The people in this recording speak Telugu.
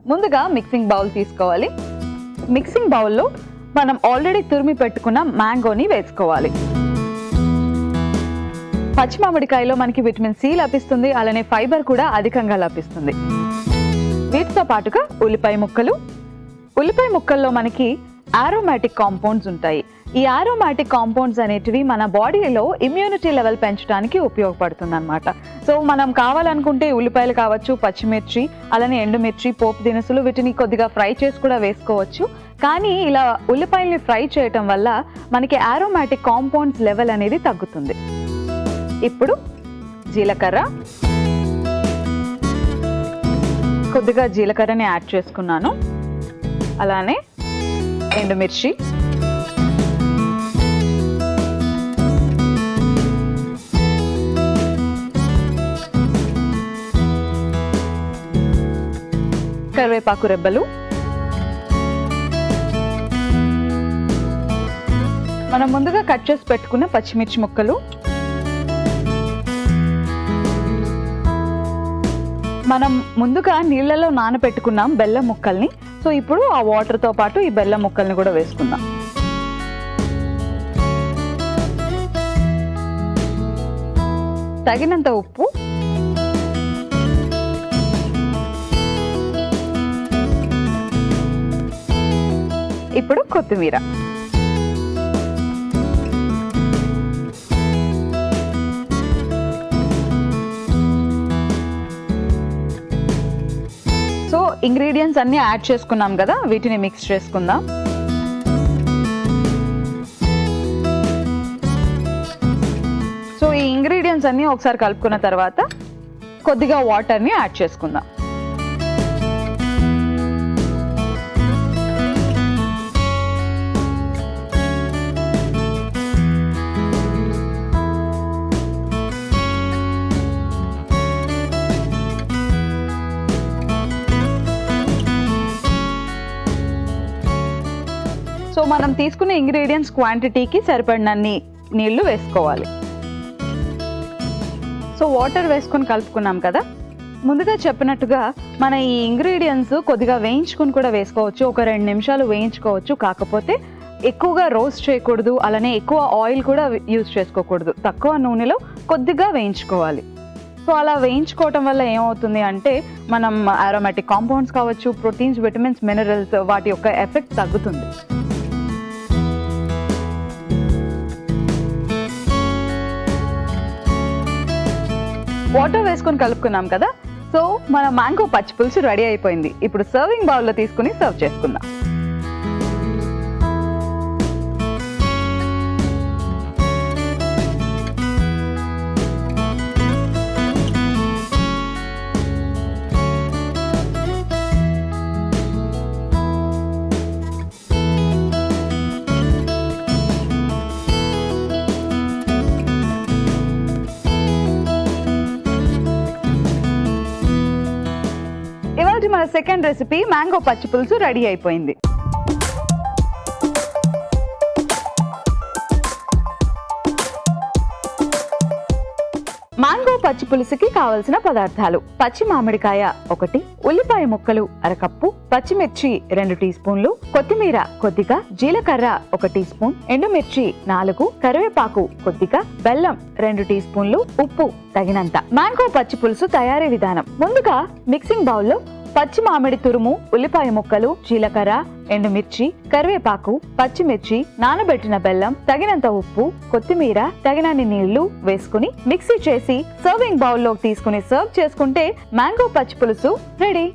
ముందుగా మిక్సింగ్ బౌల్ తీసుకోవాలి. మిక్సింగ్ బౌల్లో మనం ఆల్రెడీ తురిమి పెట్టుకున్న మ్యాంగోని వేసుకోవాలి. పచ్చి మామిడికాయలో మనకి విటమిన్ సి లభిస్తుంది, అలానే ఫైబర్ కూడా అధికంగా లభిస్తుంది. వీటితో పాటుగా ఉల్లిపాయ ముక్కల్లో మనకి ఆరోమాటిక్ కాంపౌండ్స్ ఉంటాయి. ఈ ఆరోమాటిక్ కాంపౌండ్స్ అనేటివి మన బాడీలో ఇమ్యూనిటీ లెవెల్ పెంచడానికి ఉపయోగపడుతుంది అనమాట. సో మనం కావాలనుకుంటే ఉల్లిపాయలు కావచ్చు, పచ్చిమిర్చి, అలానే ఎండుమిర్చి, పోపు దినుసులు వీటిని కొద్దిగా ఫ్రై చేసి కూడా వేసుకోవచ్చు. కానీ ఇలా ఉల్లిపాయల్ని ఫ్రై చేయటం వల్ల మనకి ఆరోమాటిక్ కాంపౌండ్స్ లెవెల్ అనేది తగ్గుతుంది. ఇప్పుడు జీలకర్ర, కొద్దిగా జీలకర్రని యాడ్ చేసుకున్నాను. అలానే ఎండుమిర్చి, కరివేపాకు రెబ్బలు, మనం ముందుగా కట్ చేసి పెట్టుకున్న పచ్చిమిర్చి ముక్కలు, మనం ముందుగా నీళ్ళలో నానబెట్టుకున్నాం బెల్లం ముక్కల్ని. సో ఇప్పుడు ఆ వాటర్తో పాటు ఈ బెల్లం ముక్కల్ని కూడా వేసుకుందాం. తగినంత ఉప్పు, ఇప్పుడు కొత్తిమీర, సో ఇంగ్రీడియంట్స్ అన్ని యాడ్ చేసుకున్నాం కదా, వీటిని మిక్స్ చేసుకుందాం. సో ఈ ఇంగ్రీడియంట్స్ అన్ని ఒకసారి కలుపుకున్న తర్వాత కొద్దిగా వాటర్ని యాడ్ చేసుకుందాం. సో మనం తీసుకునే ఇంగ్రీడియంట్స్ క్వాంటిటీకి సరిపడినన్ని నీళ్లు వేసుకోవాలి. సో వాటర్ వేసుకొని కలుపుకున్నాం కదా. ముందుగా చెప్పినట్టుగా మన ఈ ఇంగ్రీడియంట్స్ కొద్దిగా వేయించుకుని కూడా వేసుకోవచ్చు, ఒక 2 నిమిషాలు వేయించుకోవచ్చు. కాకపోతే ఎక్కువగా రోస్ట్ చేయకూడదు, అలానే ఎక్కువ ఆయిల్ కూడా యూజ్ చేసుకోకూడదు. తక్కువ నూనెలో కొద్దిగా వేయించుకోవాలి. సో అలా వేయించుకోవటం వల్ల ఏమవుతుంది అంటే మనం ఆరోమాటిక్ కాంపౌండ్స్ కావచ్చు, ప్రోటీన్స్, విటమిన్స్, మినరల్స్ వాటి యొక్క ఎఫెక్ట్ తగ్గుతుంది. వాటర్ వేసుకొని కలుపుకున్నాం కదా. సో మన మ్యాంగో పచ్చి పులుసు రెడీ అయిపోయింది. ఇప్పుడు సర్వింగ్ బౌల్లో తీసుకుని సర్వ్ చేసుకుందాం. మన సెకండ్ రెసిపీ మ్యాంగో పచ్చి పులుసు రెడీ అయిపోయింది. మ్యాంగో పచ్చి పులుసుకి కావలసిన పదార్థాలు: పచ్చి మామిడికాయ 1, ఉల్లిపాయ ముక్కలు 1/2 కప్పు, పచ్చిమిర్చి 2 టీ స్పూన్లు, కొత్తిమీర కొద్దిగా, జీలకర్ర 1 టీ స్పూన్, ఎండుమిర్చి 4, కరివేపాకు కొద్దిగా, బెల్లం 2 టీ స్పూన్లు, ఉప్పు తగినంత. మ్యాంగో పచ్చి పులుసు తయారీ విధానం: ముందుగా మిక్సింగ్ బౌల్లో పచ్చి మామిడి తురుము, ఉల్లిపాయ ముక్కలు, జీలకర్ర, ఎండుమిర్చి, కరివేపాకు, పచ్చిమిర్చి, నానబెట్టిన బెల్లం, తగినంత ఉప్పు, కొత్తిమీర, తగినన్ని నీళ్లు వేసుకుని మిక్సీ చేసి సర్వింగ్ బౌల్లోకి తీసుకుని సర్వ్ చేసుకుంటే మ్యాంగో పచ్చి పులుసు రెడీ.